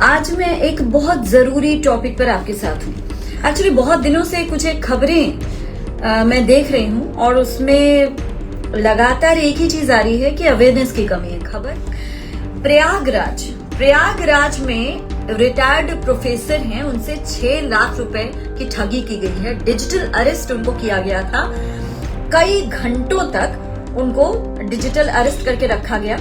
आज मैं एक बहुत जरूरी टॉपिक पर आपके साथ हूँ। एक्चुअली बहुत दिनों से कुछ एक खबरें मैं देख रही हूँ और उसमें लगातार एक ही चीज आ रही है कि अवेयरनेस की कमी है। खबर प्रयागराज में रिटायर्ड प्रोफेसर हैं, उनसे 6 लाख रुपए की ठगी की गई है। डिजिटल अरेस्ट उनको किया गया था। कई घंटों तक उनको डिजिटल अरेस्ट करके रखा गया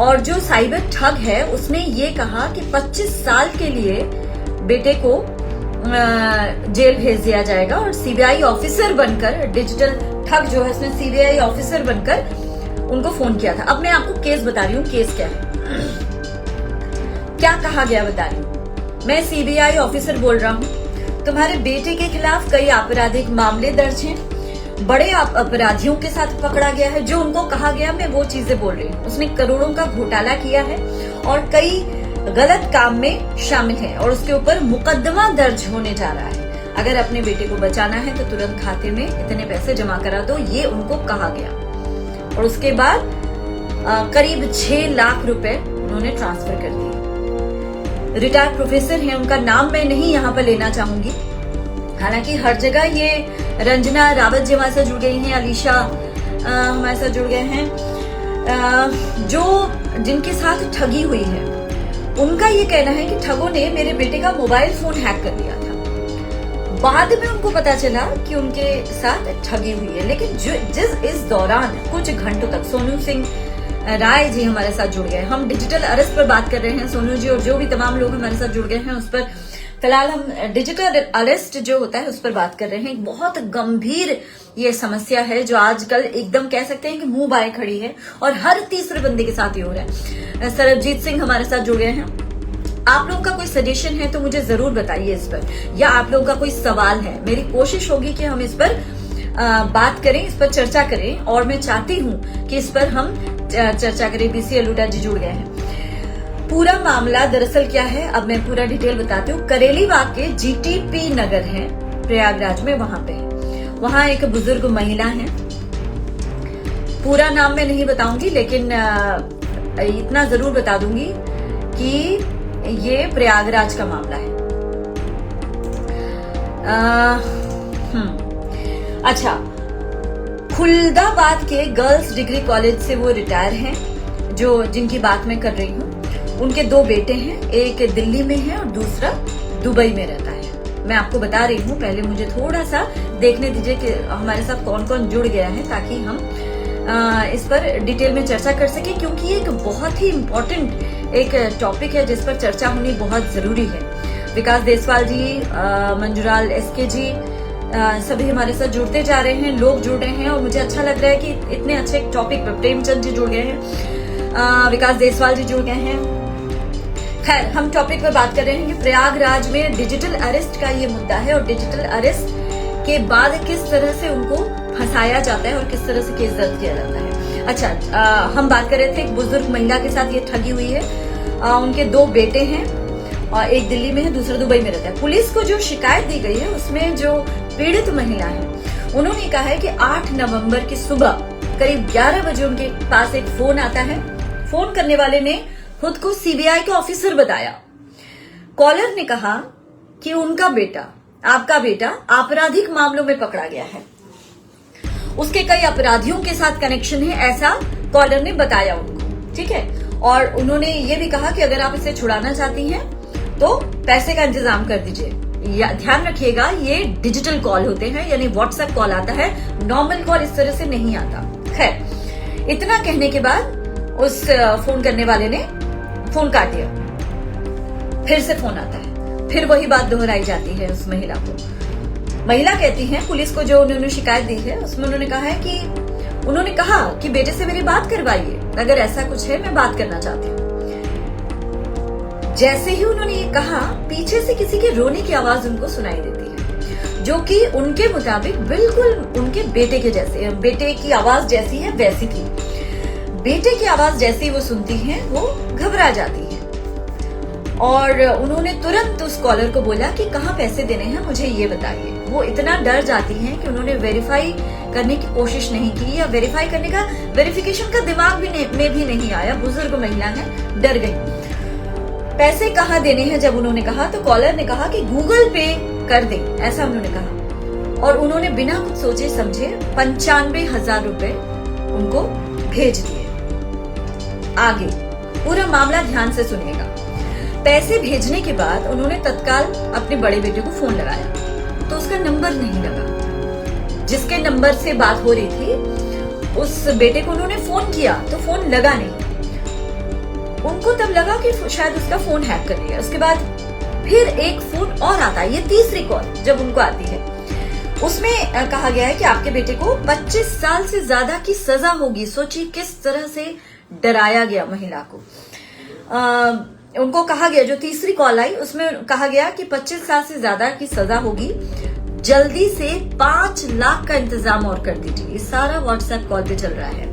और जो साइबर ठग है उसने ये कहा कि 25 साल के लिए बेटे को जेल भेज दिया जाएगा और सीबीआई ऑफिसर बनकर, डिजिटल ठग जो है उसने सीबीआई ऑफिसर बनकर उनको फोन किया था। अब मैं आपको केस बता रही हूँ, केस क्या है, क्या कहा गया बता रही हूँ। मैं सीबीआई ऑफिसर बोल रहा हूँ, तुम्हारे बेटे के खिलाफ कई आपराधिक मामले दर्ज हैं, बड़े अपराधियों के साथ पकड़ा गया है। जो उनको कहा गया मैं वो चीजें बोल रही हूँ। उसने करोड़ों का घोटाला किया है और कई गलत काम में शामिल है और उसके ऊपर मुकदमा दर्ज होने जा रहा है। अगर अपने बेटे को बचाना है तो तुरंत खाते में इतने पैसे जमा करा दो, ये उनको कहा गया। और उसके बाद करीब 6 लाख रुपए उन्होंने ट्रांसफर कर दिए। रिटायर्ड प्रोफेसर हैं, उनका नाम मैं नहीं यहाँ पर लेना चाहूंगी। हालांकि हर जगह ये रंजना रावत जी हमारे साथ जुड़ गई हैं, अलीशा हमारे साथ जुड़ गए हैं। जो जिनके साथ ठगी हुई है उनका ये कहना है कि ठगों ने मेरे बेटे का मोबाइल फोन हैक कर लिया था। बाद में उनको पता चला कि उनके साथ ठगी हुई है, लेकिन इस दौरान कुछ घंटों तक सोनू सिंह राय जी हमारे साथ जुड़ गए। हम डिजिटल अरेस्ट पर बात कर रहे हैं, सोनू जी और जो भी तमाम लोग हमारे साथ जुड़ गए हैं उस पर फिलहाल हम डिजिटल अरेस्ट जो होता है उस पर बात कर रहे हैं। एक बहुत गंभीर ये समस्या है जो आजकल एकदम कह सकते हैं कि मुंह बाए खड़ी है और हर तीसरे बंदे के साथ ही हो रहा है। सरबजीत सिंह हमारे साथ जुड़ गए हैं। आप लोगों का कोई सजेशन है तो मुझे जरूर बताइए इस पर, या आप लोगों का कोई सवाल है। मेरी कोशिश होगी कि हम इस पर बात करें, इस पर चर्चा करें और मैं चाहती हूँ कि इस पर हम चर्चा करें। बीसी अलूटा जी जुड़ गए हैं। पूरा मामला दरअसल क्या है, अब मैं पूरा डिटेल बताती हूँ। करेलीबाग के जीटीपी नगर है प्रयागराज में, वहां पे है। वहां एक बुजुर्ग महिला है, पूरा नाम मैं नहीं बताऊंगी लेकिन इतना जरूर बता दूंगी कि ये प्रयागराज का मामला है। अच्छा, खुलदाबाद के गर्ल्स डिग्री कॉलेज से वो रिटायर हैं, जो जिनकी बात मैं कर रही हूँ। उनके 2 बेटे हैं, एक दिल्ली में है और दूसरा दुबई में रहता है। मैं आपको बता रही हूँ, पहले मुझे थोड़ा सा देखने दीजिए कि हमारे साथ कौन कौन जुड़ गया है ताकि हम इस पर डिटेल में चर्चा कर सके, क्योंकि ये एक बहुत ही इम्पोर्टेंट एक टॉपिक है जिस पर चर्चा होनी बहुत जरूरी है। विकास देसवाल जी, मंजूराल एसके जी, सभी हमारे साथ जुड़ते जा रहे हैं, लोग जुड़ रहे हैं और मुझे अच्छा लग रहा है कि इतने अच्छे टॉपिक पर प्रेमचंद जी जुड़ गए हैं, विकास देसवाल जी जुड़ गए हैं। खैर, हम टॉपिक पर बात कर रहे हैं कि प्रयागराज में डिजिटल अरेस्ट का ये मुद्दा है और डिजिटल अरेस्ट के बाद किस तरह से उनको फंसाया जाता है और किस तरह से केस दर्ज किया जाता है। अच्छा, हम बात कर रहे थे एक बुजुर्ग महिला के साथ ये ठगी हुई है। उनके 2 बेटे हैं और एक दिल्ली में है, दूसरा दुबई में रहता है। पुलिस को जो शिकायत दी गई है उसमें जो पीड़ित महिला है उन्होंने कहा है कि 8 नवंबर की सुबह करीब 11 बजे उनके पास एक फोन आता है। फोन करने वाले ने खुद को सीबीआई का ऑफिसर बताया। कॉलर ने कहा कि उनका बेटा, आपका बेटा आपराधिक मामलों में पकड़ा गया है, उसके कई अपराधियों के साथ कनेक्शन है, ऐसा कॉलर ने बताया उनको। ठीक है, और उन्होंने ये भी कहा कि अगर आप इसे छुड़ाना चाहती हैं तो पैसे का इंतजाम कर दीजिए। ध्यान रखिएगा, ये डिजिटल कॉल होते हैं, यानी व्हाट्सएप कॉल आता है, नॉर्मल कॉल इस तरह से नहीं आता। खैर, इतना कहने के बाद उस फोन करने वाले ने फोन काट दिया। फिर से फोन आता है, फिर वही बात दोहराई जाती है उस महिला को। महिला कहती है पुलिस को जो उन्होंने शिकायत दी है उसमें उन्होंने कहा कि बेटे से मेरी बात करवाइए, अगर ऐसा कुछ है मैं बात करना चाहती हूँ। जैसे ही उन्होंने ये कहा, पीछे से किसी के रोने की आवाज उनको सुनाई देती है, जो कि उनके मुताबिक बिल्कुल उनके बेटे के जैसे, बेटे की आवाज जैसी है वैसी थी। बेटे की आवाज जैसी वो सुनती हैं वो घबरा जाती है और उन्होंने तुरंत उस कॉलर को बोला कि कहाँ पैसे देने हैं मुझे ये बताइए। वो इतना डर जाती हैं कि उन्होंने वेरीफाई करने की कोशिश नहीं की, या वेरिफिकेशन का दिमाग में भी नहीं आया। बुजुर्ग महिला है, डर गई। पैसे कहाँ देने हैं जब उन्होंने कहा, तो कॉलर ने कहा कि गूगल पे कर दे, ऐसा उन्होंने कहा। और उन्होंने बिना कुछ सोचे समझे 95,000 रुपए उनको भेज दिए। आगे पूरा मामला ध्यान से सुनिएगा। पैसे भेजने के बाद उन्होंने तत्काल अपने बड़े बेटे को फोन लगाया, तो उसका नंबर नहीं लगा। जिसके नंबर से बात हो रही थी उस बेटे को उन्होंने फोन किया तो फोन लगा नहीं। उनको तब लगा कि शायद उसका फोन हैक कर लिया। उसके बाद फिर एक फोन और आता है, ये तीसरी कॉल जब उनको आती है, उसमें कहा गया है कि आपके बेटे को 25 साल से ज्यादा की सजा होगी। सोचिए किस तरह से डराया गया महिला को। उनको कहा गया, जो तीसरी कॉल आई उसमें कहा गया कि 25 साल से ज्यादा की सजा होगी, जल्दी से 5 लाख का इंतजाम और कर दीजिए। ये सारा व्हाट्सएप कॉल पे चल रहा है।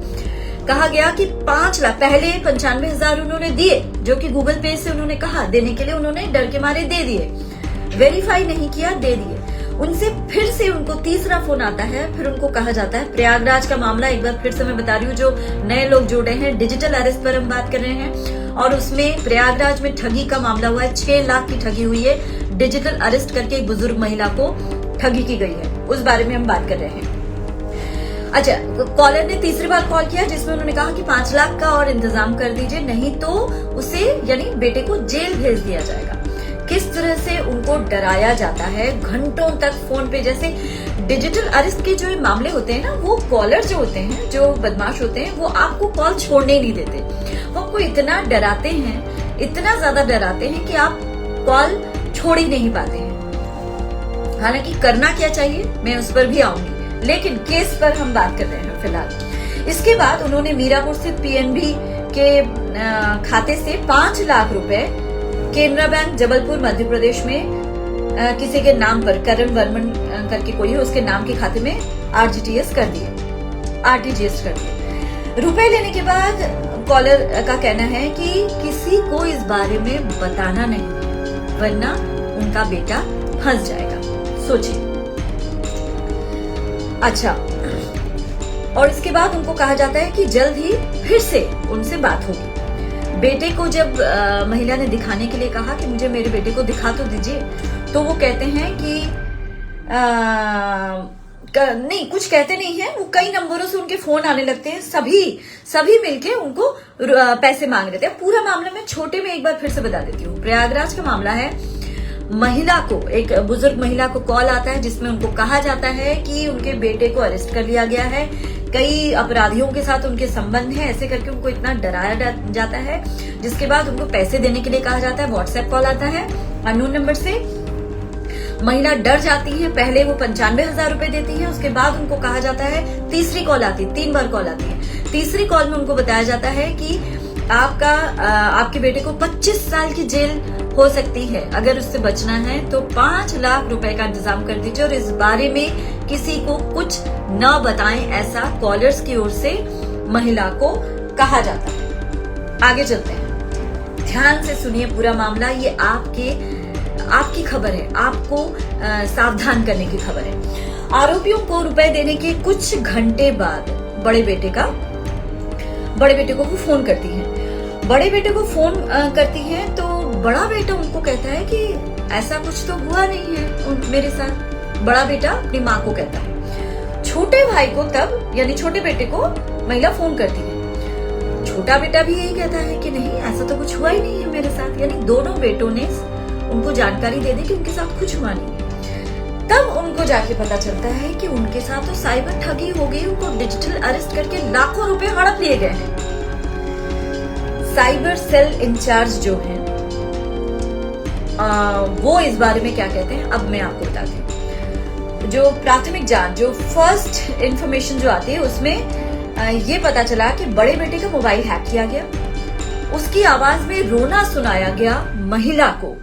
कहा गया कि 5 लाख, पहले 95,000 उन्होंने दिए, जो कि गूगल पे से उन्होंने कहा देने के लिए, उन्होंने डर के मारे दे दिए, वेरीफाई नहीं किया, दे दिए। उनसे फिर से उनको तीसरा फोन आता है, फिर उनको कहा जाता है, प्रयागराज का मामला एक बार फिर से मैं बता रही हूँ, जो नए लोग जुड़े हैं, डिजिटल अरेस्ट पर हम बात कर रहे हैं, और उसमें प्रयागराज में ठगी का मामला हुआ है। 6 लाख की ठगी हुई है, डिजिटल अरेस्ट करके एक बुजुर्ग महिला को ठगी की गई है, उस बारे में हम बात कर रहे हैं। अच्छा, कॉलर ने तीसरी बार कॉल किया जिसमें उन्होंने कहा कि 5 लाख का और इंतजाम कर दीजिए, नहीं तो उसे यानी बेटे को जेल भेज दिया जाएगा। किस तरह से उनको डराया जाता है घंटों तक फोन पे। जैसे डिजिटल अरेस्ट के जो मामले होते हैं ना, वो कॉलर जो होते हैं, जो बदमाश होते हैं, वो आपको कॉल छोड़ने नहीं देते। वो आपको इतना डराते हैं, इतना ज्यादा डराते हैं कि आप कॉल छोड़ ही नहीं पाते हैं। हालांकि करना क्या चाहिए मैं उस पर भी आऊंगी, लेकिन केस पर हम बात कर रहे हैं फिलहाल। इसके बाद उन्होंने मीरापुर स्थित पीएनबी के खाते से 5 लाख रुपए केनरा बैंक जबलपुर मध्य प्रदेश में किसी के नाम पर, करण वर्मन करके कोई है, उसके नाम के खाते में आरटीजीएस कर दिए। रुपए लेने के बाद कॉलर का कहना है कि किसी को इस बारे में बताना नहीं, वरना उनका बेटा फंस जाएगा। सोचिए। अच्छा, और इसके बाद उनको कहा जाता है कि जल्द ही फिर से उनसे बात होगी। बेटे को जब महिला ने दिखाने के लिए कहा कि मुझे मेरे बेटे को दिखा तो दीजिए, तो वो कहते हैं कि नहीं, कुछ कहते नहीं है। वो कई नंबरों से उनके फोन आने लगते हैं, सभी मिलके उनको पैसे मांग रहे थे। पूरा मामला मैं छोटे में एक बार फिर से बता देती हूँ। प्रयागराज का मामला है। महिला को, एक बुजुर्ग महिला को कॉल आता है जिसमें उनको कहा जाता है कि उनके बेटे को अरेस्ट कर लिया गया है, कई अपराधियों के साथ उनके संबंध है, ऐसे करके उनको इतना डराया जाता है। जिसके बाद उनको पैसे देने के लिए कहा जाता है। व्हाट्सएप कॉल आता है अननोन नंबर से। महिला डर जाती है, पहले वो 95,000 रुपए देती है, उसके बाद उनको कहा जाता है, तीसरी कॉल आती है, 3 बार कॉल आती है। तीसरी कॉल में उनको बताया जाता है कि आपके बेटे को 25 साल की जेल हो सकती है, अगर उससे बचना है तो 5 लाख रुपए का इंतजाम कर दीजिए, और इस बारे में किसी को कुछ न बताएं, ऐसा कॉलर्स की ओर से महिला को कहा जाता है। आगे चलते हैं, ध्यान से सुनिए पूरा मामला। ये आपकी खबर है, आपको सावधान करने की खबर है। आरोपियों को रुपए देने के कुछ घंटे बाद बड़े बेटे को वो फोन करती है। बड़े बेटे को फोन करती है तो बड़ा बेटा उनको कहता है कि ऐसा कुछ तो हुआ नहीं है मेरे साथ। बड़ा बेटा अपनी माँ को कहता है। छोटे भाई को तब, यानी छोटे बेटे को महिला फोन करती है। छोटा बेटा भी यही कहता है कि नहीं, ऐसा तो कुछ हुआ ही नहीं है मेरे साथ। यानी दोनों बेटों ने उनको जानकारी दे दी कि उनके साथ कुछ हुआ नहीं है। तब उनको जाके पता चलता है कि उनके साथ तो साइबर ठगी हो गई, उनको डिजिटल अरेस्ट करके लाखों रुपए हड़प लिए गए हैं। साइबर सेल इंचार्ज जो हैं वो इस बारे में क्या कहते हैं अब मैं आपको बताती हूँ। जो प्राथमिक जांच, जो फर्स्ट इंफॉर्मेशन जो आती है, उसमें ये पता चला कि बड़े बेटे का मोबाइल हैक किया गया, उसकी आवाज में रोना सुनाया गया महिला को,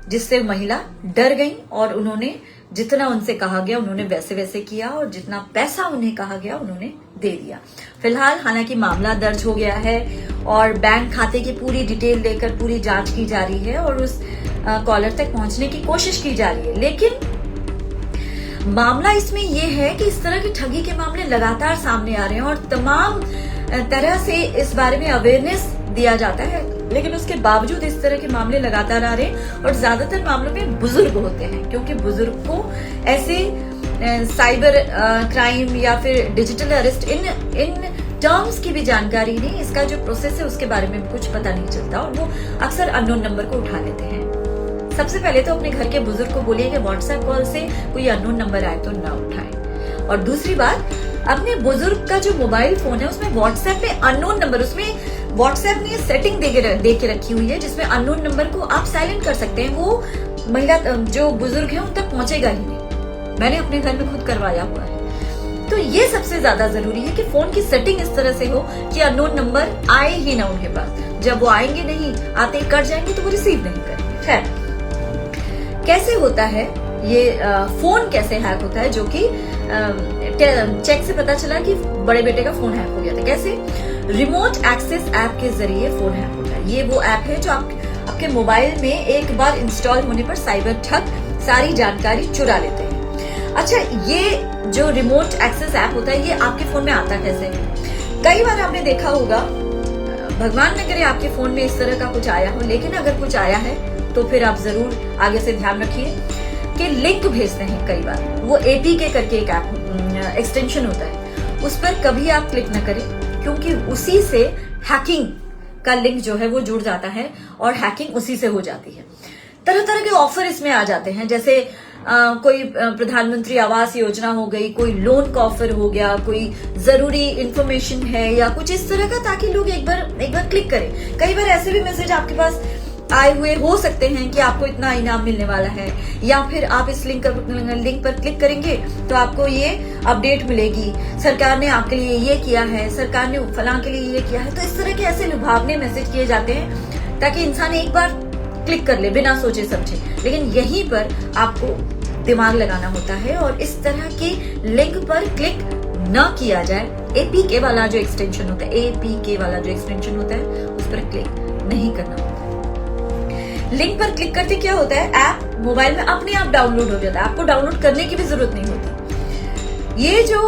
जिससे महिला डर गई और उन्होंने जितना उनसे कहा गया उन्होंने वैसे वैसे किया, और जितना पैसा उन्हें कहा गया उन्होंने दे दिया। फिलहाल हालांकि मामला दर्ज हो गया है और बैंक खाते की पूरी डिटेल लेकर पूरी जांच की जा रही है और उस कॉलर तक पहुंचने की कोशिश की जा रही है। लेकिन मामला इसमें यह है कि इस तरह की ठगी के मामले लगातार सामने आ रहे हैं और तमाम तरह से इस बारे में अवेयरनेस दिया जाता है। लेकिन उसके बावजूद इस तरह के मामले लगातार आ रहे हैं और ज्यादातर मामलों में बुजुर्ग होते हैं, क्योंकि बुजुर्ग को ऐसे साइबर क्राइम या फिर डिजिटल अरेस्ट इन टर्म्स की भी जानकारी नहीं, इसका जो प्रोसेस है उसके बारे में कुछ पता नहीं चलता और वो अक्सर अननोन नंबर को उठा लेते हैं। सबसे पहले तो अपने घर के बुजुर्ग को बोलिए कि व्हाट्सएप कॉल से कोई अननोन नंबर आए तो ना उठाएं। और दूसरी बात, अपने बुजुर्ग का जो मोबाइल फोन है उसमें व्हाट्सएप पे अननोन नंबर, उसमें व्हाट्सएप ने सेटिंग दे के रखी हुई है जिसमें अननोन नंबर को आप साइलेंट कर सकते हैं। वो महिला जो बुजुर्ग है उन तक पहुंचेगा ही नहीं। मैंने अपने घर में खुद करवाया हुआ है। तो ये सबसे ज्यादा जरूरी है कि फोन की सेटिंग इस तरह से हो कि अननोन नंबर आए ही ना उनके पास। जब वो आएंगे नहीं, आते ही कट जाएंगे तो वो रिसीव नहीं करेंगे। खैर, कैसे होता है ये फोन कैसे हैक होता है, जो कि चेक से पता चला कि बड़े बेटे का फोन हैक हो गया था। कैसे? रिमोट एक्सेस ऐप के जरिए फोन हैक होता है। ये वो ऐप है जो आपके मोबाइल में एक बार इंस्टॉल होने पर साइबर ठग सारी जानकारी चुरा लेते हैं। अच्छा, ये जो रिमोट एक्सेस ऐप होता है ये आपके फोन में आता कैसे है? कई बार आपने देखा होगा, भगवान न करे आपके फोन में इस तरह का कुछ आया हो, लेकिन अगर कुछ आया है तो फिर आप जरूर आगे से ध्यान रखिए कि लिंक भेजते हैं कई बार। वो APK करके एक ऐप एक्सटेंशन होता है, उस पर कभी आप क्लिक न करें, क्योंकि उसी से हैकिंग का लिंक जो है वो जुड़ जाता है और हैकिंग उसी से हो जाती है। तरह तरह के ऑफर इसमें आ जाते हैं, जैसे कोई प्रधानमंत्री आवास योजना हो गई, कोई लोन का ऑफर हो गया, कोई जरूरी इंफॉर्मेशन है या कुछ इस तरह का, ताकि लोग एक बार क्लिक करें। कई बार ऐसे भी मैसेज आपके पास आए हुए हो सकते हैं कि आपको इतना इनाम मिलने वाला है, या फिर आप इस लिंक पर क्लिक करेंगे तो आपको ये अपडेट मिलेगी, सरकार ने आपके लिए ये किया है, सरकार ने फलां के लिए ये किया है। तो इस तरह के ऐसे लुभावने मैसेज किए जाते हैं ताकि इंसान एक बार क्लिक कर ले बिना सोचे समझे। लेकिन यहीं पर आपको दिमाग लगाना होता है और इस तरह के लिंक पर क्लिक न किया जाए। APK वाला जो एक्सटेंशन होता है, APK वाला जो एक्सटेंशन होता है, उस पर क्लिक नहीं करना होता। लिंक पर क्लिक करते क्या होता है, ऐप मोबाइल में अपने आप डाउनलोड हो जाता है, आपको डाउनलोड करने की भी जरूरत नहीं होती। ये जो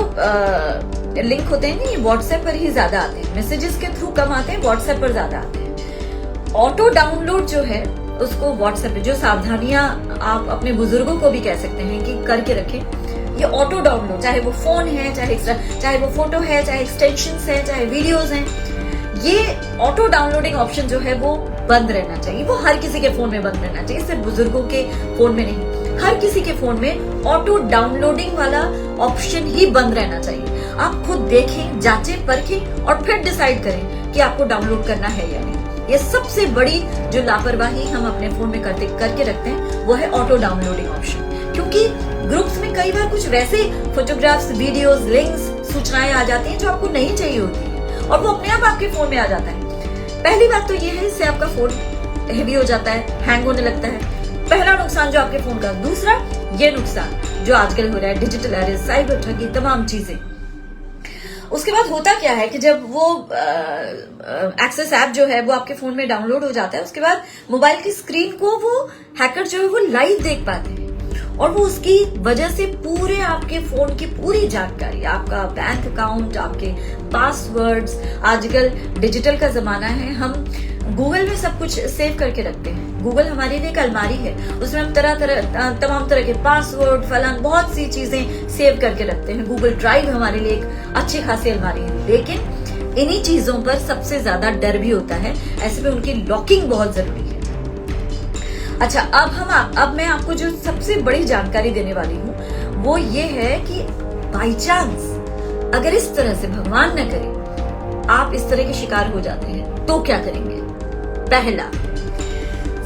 लिंक होते हैं ना, ये व्हाट्सएप पर ही ज्यादा आते हैं, मैसेजेस के थ्रू कम आते हैं, व्हाट्सएप पर ज्यादा आते हैं। ऑटो डाउनलोड जो है उसको व्हाट्सएप पे, जो सावधानियां आप अपने बुजुर्गों को भी कह सकते हैं कि करके रखें। ये ऑटो डाउनलोड, चाहे वो फोन है, चाहे वो फोटो है, चाहे एक्सटेंशंस है, चाहे वीडियोस हैं, ये ऑटो डाउनलोडिंग ऑप्शन जो है वो बंद रहना चाहिए। वो हर किसी के फोन में बंद रहना चाहिए, सिर्फ बुजुर्गों के फोन में नहीं, हर किसी के फोन में ऑटो डाउनलोडिंग वाला ऑप्शन ही बंद रहना चाहिए। आप खुद देखें, जांचें, परखें और फिर डिसाइड करें कि आपको डाउनलोड करना है या नहीं। ये सबसे बड़ी जो लापरवाही हम अपने फोन में करके रखते हैं वो है ऑटो डाउनलोडिंग ऑप्शन, क्योंकि ग्रुप्स में कई बार कुछ वैसे फोटोग्राफ्स, वीडियोस, लिंक्स, सूचनाएं आ जाती हैं जो आपको नहीं चाहिए होती है और वो अपने आप आपके फोन में आ जाता है। पहली बात तो ये है, इससे आपका फोन हेवी हो जाता है, हैंग होने लगता है। पहला नुकसान जो आपके फोन का। दूसरा ये नुकसान जो आजकल हो रहा है, डिजिटल अरेस्ट, साइबर ठगी, तमाम चीजें। उसके बाद होता क्या है कि जब वो एक्सेस ऐप जो है वो आपके फोन में डाउनलोड हो जाता है, उसके बाद मोबाइल की स्क्रीन को वो हैकर जो है वो लाइव देख पाते हैं और वो उसकी वजह से पूरे आपके फोन की पूरी जानकारी, आपका बैंक अकाउंट, आपके पासवर्ड्स, आजकल डिजिटल का जमाना है, हम गूगल में सब कुछ सेव करके रखते हैं। गूगल हमारे लिए एक अलमारी है, उसमें हम तमाम तरह के पासवर्ड, फलान, बहुत सी चीजें सेव करके रखते हैं। गूगल ड्राइव हमारे लिए एक अच्छी खासी अलमारी है, लेकिन इन्हीं चीजों पर सबसे ज्यादा डर भी होता है, ऐसे में उनकी लॉकिंग बहुत जरूरी है। अच्छा, अब मैं आपको जो सबसे बड़ी जानकारी देने वाली हूँ वो ये है कि बाई चांस अगर इस तरह से, भगवान न करे, आप इस तरह के शिकार हो जाते हैं तो क्या करेंगे? पहला,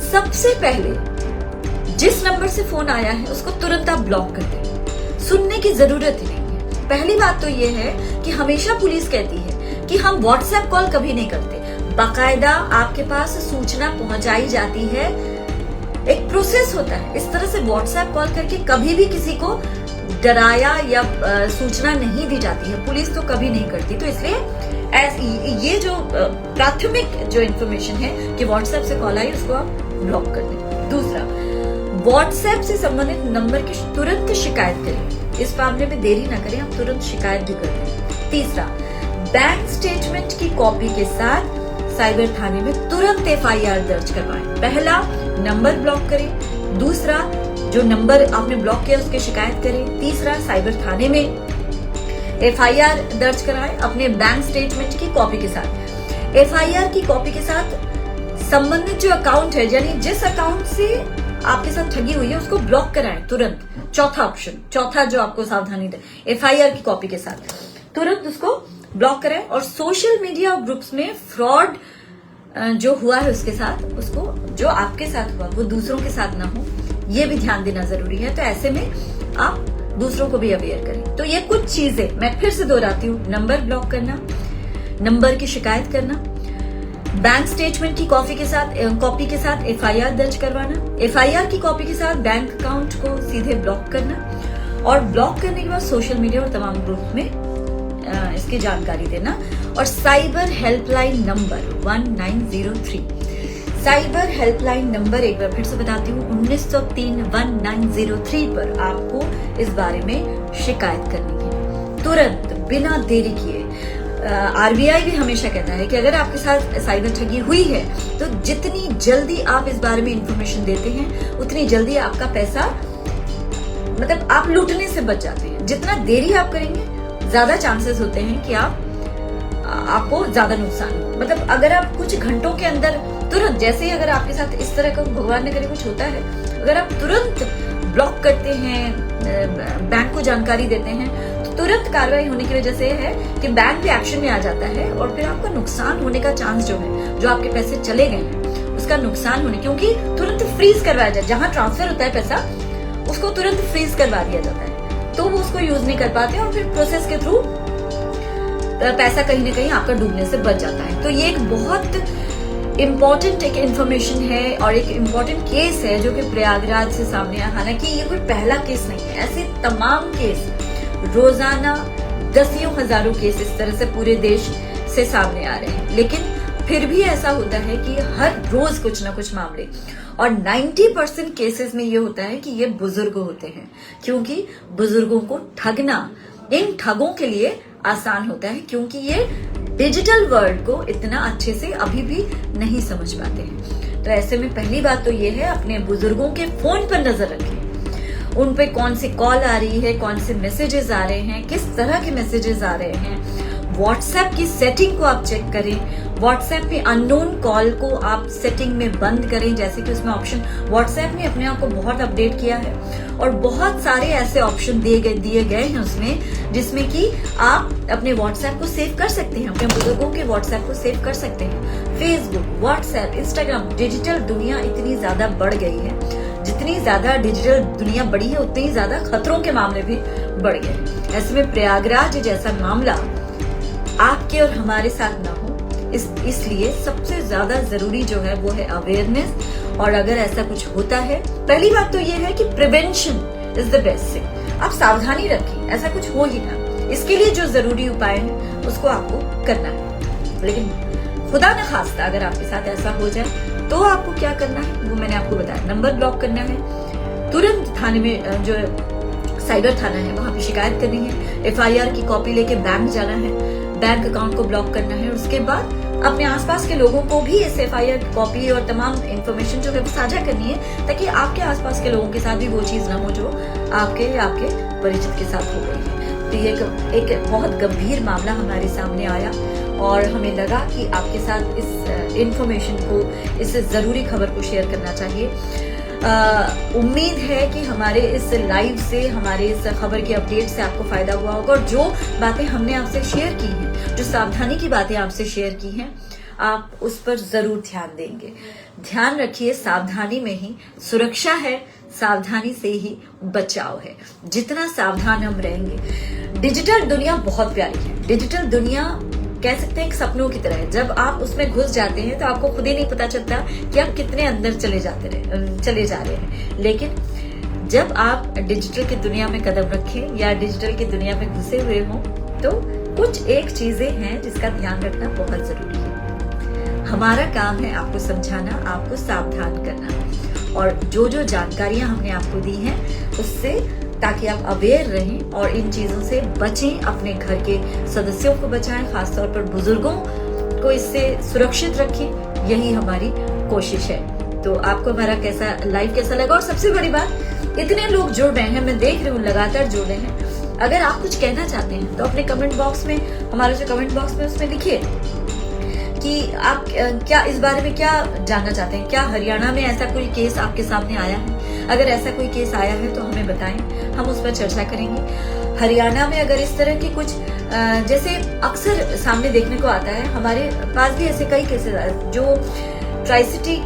सबसे पहले जिस नंबर से फोन आया है उसको तुरंत आप ब्लॉक कर दें, सुनने की जरूरत ही नहीं है। पहली बात तो ये है कि हमेशा पुलिस कहती है कि हम व्हाट्सएप कॉल कभी नहीं करते, बाकायदा आपके पास सूचना पहुंचाई जाती है, एक प्रोसेस होता है। इस तरह से व्हाट्सएप कॉल करके कभी भी किसी को डराया या सूचना नहीं दी जाती है, पुलिस तो कभी नहीं करती। तो इसलिए ये जो प्राथमिक जो इन्फॉर्मेशन है कि व्हाट्सएप से कॉल आई, उसको आप ब्लॉक कर दें। दूसरा, व्हाट्सएप से संबंधित नंबर की तुरंत शिकायत करें, इस मामले में देरी ना करें, आप तुरंत शिकायत भी कर दें। तीसरा, बैंक स्टेटमेंट की कॉपी के साथ साइबर थाने में तुरंत FIR दर्ज करवाएं। पहला, नंबर ब्लॉक करें। दूसरा, जो नंबर आपने ब्लॉक किया उसकी शिकायत करें। तीसरा, साइबर थाने में FIR दर्ज कराएं अपने बैंक स्टेटमेंट की कॉपी के साथ। FIR की कॉपी के साथ संबंधित जो अकाउंट है, यानी जिस अकाउंट से आपके साथ ठगी हुई है, उसको ब्लॉक कराएं तुरंत। चौथा ऑप्शन, चौथा जो आपको सावधानी दे, FIR की कॉपी के साथ तुरंत उसको ब्लॉक कराएं। और सोशल मीडिया ग्रुप्स में फ्रॉड जो हुआ है उसके साथ, उसको जो आपके साथ हुआ वो दूसरों के साथ ना हो, ये भी ध्यान देना जरूरी है। तो ऐसे में आप दूसरों को भी अवेयर करें। तो ये कुछ चीजें मैं फिर से दोहराती हूँ, नंबर ब्लॉक करना, नंबर की शिकायत करना, बैंक स्टेटमेंट की कॉपी के साथ FIR दर्ज करवाना, FIR की कॉपी के साथ बैंक अकाउंट को सीधे ब्लॉक करना, और ब्लॉक करने के बाद सोशल मीडिया और तमाम ग्रुप में इसकी जानकारी देना। और cyber helpline number 1903, cyber helpline number एक बार फिर से बताती हूँ, 1903 पर आपको इस बारे में शिकायत करनी है तुरंत, बिना देरी किए। RBI भी हमेशा कहता है कि अगर आपके साथ साइबर ठगी हुई है तो जितनी जल्दी आप इस बारे में इंफॉर्मेशन देते हैं, उतनी जल्दी आपका पैसा, मतलब आप लूटने से बच जाते हैं। जितना देरी आप करेंगे, ज्यादा चांसेस होते हैं कि आपको ज्यादा नुकसान हो। मतलब अगर आप कुछ घंटों के अंदर तुरंत, जैसे ही अगर आपके साथ इस तरह का भगवान ने करे कुछ होता है, अगर आप तुरंत ब्लॉक करते हैं, बैंक को जानकारी देते हैं, तो तुरंत कार्रवाई होने की वजह से है कि बैंक भी एक्शन में आ जाता है और फिर आपका नुकसान होने का चांस जो है, जो आपके पैसे चले गए हैं उसका नुकसान होने, क्योंकि तुरंत फ्रीज करवाया जाए, जहां ट्रांसफर होता है पैसा उसको तुरंत फ्रीज करवा दिया जाता है, तो वो उसको यूज नहीं कर पाते और फिर प्रोसेस के थ्रू पैसा कहीं ना कहीं आपका डूबने से बच जाता है। तो ये एक बहुत इम्पोर्टेंट एक इन्फॉर्मेशन है और एक इम्पोर्टेंट केस है जो कि प्रयागराज से सामने आया। हालांकि ये कोई पहला केस नहीं है, ऐसे तमाम केस रोजाना दसियों हजारों केस इस तरह से पूरे देश से सामने आ रहे हैं, लेकिन फिर भी ऐसा होता है कि हर रोज कुछ ना कुछ मामले, और 90% केसेस में ये होता है कि ये बुजुर्ग होते हैं, क्योंकि बुजुर्गों को ठगना इन ठगों के लिए आसान होता है, क्योंकि ये डिजिटल वर्ल्ड को इतना अच्छे से अभी भी नहीं समझ पाते हैं। तो ऐसे में पहली बात तो ये है, अपने बुजुर्गों के फोन पर नजर रखें, उन पे कौन सी कॉल आ रही है, कौन से मैसेजेस आ रहे हैं, किस तरह के मैसेजेस आ रहे हैं। व्हाट्सएप की सेटिंग को आप चेक करें, व्हाट्सएप पे अननोन कॉल को आप सेटिंग में बंद करें, जैसे कि उसमें ऑप्शन, व्हाट्सएप ने अपने आप को बहुत अपडेट किया है और बहुत सारे ऐसे ऑप्शन दिए गए हैं उसमें, जिसमें कि आप अपने व्हाट्सएप को सेव कर सकते हैं, अपने बुजुर्गों के व्हाट्सएप को सेव कर सकते हैं। फेसबुक, व्हाट्सएप, इंस्टाग्राम, डिजिटल दुनिया इतनी ज्यादा बढ़ गई है, जितनी ज्यादा डिजिटल दुनिया बढ़ी है उतनी ज्यादा खतरों के मामले भी बढ़ गए। ऐसे में प्रयागराज जैसा मामला आपके और हमारे साथ ना हो, इसलिए सबसे ज्यादा जरूरी जो है वो है अवेयरनेस। और अगर ऐसा कुछ होता है, पहली बात तो ये है कि prevention is the best thing. आप सावधानी रखें, ऐसा कुछ हो ही ना, इसके लिए जो जरूरी उपाय है उसको आपको करना है। लेकिन खुदा न खास्ता अगर आपके साथ ऐसा हो जाए तो आपको क्या करना है वो मैंने आपको बताया। नंबर ब्लॉक करना है, तुरंत थाने में, जो साइबर थाना है वहां पे शिकायत करनी है, FIR की कॉपी लेके बैंक जाना है, बैंक अकाउंट को ब्लॉक करना है। उसके बाद अपने आसपास के लोगों को भी इस FIR की कॉपी और तमाम इंफॉर्मेशन जो है वो साझा करनी है, ताकि आपके आसपास के लोगों के साथ भी वो चीज ना हो जो आपके परिचित के साथ हो गई है। तो ये एक बहुत गंभीर मामला हमारे सामने आया और हमें लगा कि आपके साथ इस इंफॉर्मेशन को, इस जरूरी खबर को शेयर करना चाहिए। उम्मीद है कि हमारे इस लाइव से, हमारे इस खबर की अपडेट से आपको फायदा हुआ होगा, और जो बातें हमने आपसे शेयर की हैं, जो सावधानी की बातें आपसे शेयर की हैं, आप उस पर जरूर ध्यान देंगे। ध्यान रखिए, सावधानी में ही सुरक्षा है, सावधानी से ही बचाव है। जितना सावधान हम रहेंगे, डिजिटल दुनिया बहुत प्यारी है, डिजिटल दुनिया कह सकते हैं एक सपनों की तरह है। जब आप उसमें घुस जाते हैं तो आपको खुद ही नहीं पता चलता कि आप कितने अंदर चले जा रहे हैं। लेकिन जब आप डिजिटल की दुनिया में कदम रखें या डिजिटल की दुनिया में घुसे हुए हों, तो कुछ एक चीजें हैं जिसका ध्यान रखना बहुत जरूरी है। हमारा काम है आपको समझाना, आपको सावधान करना, और जो जो जानकारियां हमने आपको दी हैं उससे, ताकि आप अवेयर रहें और इन चीजों से बचें, अपने घर के सदस्यों को बचाएं, खासतौर पर बुजुर्गों को इससे सुरक्षित रखें, यही हमारी कोशिश है। तो आपको हमारा लाइव कैसा लगा? और सबसे बड़ी बात, इतने लोग जुड़ रहे हैं, मैं देख रही हूँ लगातार जुड़ रहे हैं। अगर आप कुछ कहना चाहते हैं तो अपने कमेंट बॉक्स में, हमारे जो कमेंट बॉक्स में उसमें लिखिए कि आप क्या इस बारे में क्या जानना चाहते हैं। क्या हरियाणा में ऐसा कोई केस आपके सामने आया है? अगर ऐसा कोई केस आया है तो हमें बताएं, हम उस पर चर्चा करेंगे। हरियाणा में अगर इस तरह की कुछ जैसे अक्सर सामने देखने को आता है, हमारे पास भी ऐसे कई केसेस आए जो ट्राई सिटी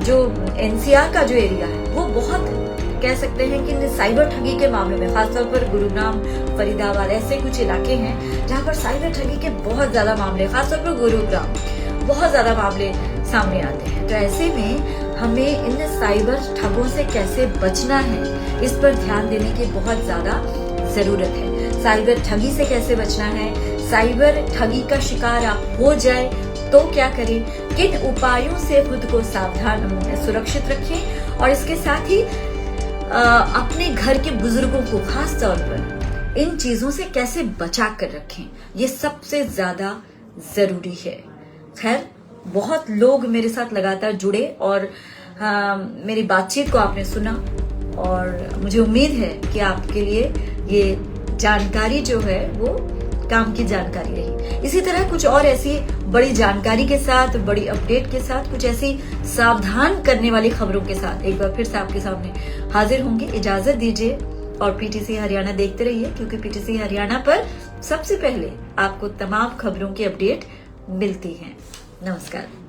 जो एनसीआर का जो एरिया है वो बहुत कह सकते हैं कि साइबर ठगी के मामले में, खासतौर पर गुरुग्राम, फरीदाबाद ऐसे कुछ इलाके हैं जहां पर साइबर ठगी के बहुत ज्यादा मामले, खासतौर पर गुरुग्राम बहुत ज्यादा मामले सामने आते हैं। तो ऐसे में हमें इन साइबर ठगों से कैसे बचना है, इस पर ध्यान देने की बहुत ज्यादा जरूरत है। साइबर ठगी से कैसे बचना है, साइबर ठगी का शिकार आप हो जाए तो क्या करें, किन उपायों से खुद को सावधान सुरक्षित रखें, और इसके साथ ही अपने घर के बुजुर्गों को खास तौर पर इन चीजों से कैसे बचा कर रखें, ये सबसे ज्यादा जरूरी है। खैर, बहुत लोग मेरे साथ लगातार जुड़े और मेरी बातचीत को आपने सुना, और मुझे उम्मीद है कि आपके लिए ये जानकारी जो है वो काम की जानकारी रही। इसी तरह कुछ और ऐसी बड़ी जानकारी के साथ, बड़ी अपडेट के साथ, कुछ ऐसी सावधान करने वाली खबरों के साथ एक बार फिर से आपके सामने हाजिर होंगे। इजाजत दीजिए और पीटीसी हरियाणा देखते रहिए, क्योंकि पीटीसी हरियाणा पर सबसे पहले आपको तमाम खबरों की अपडेट मिलती है। नमस्कार।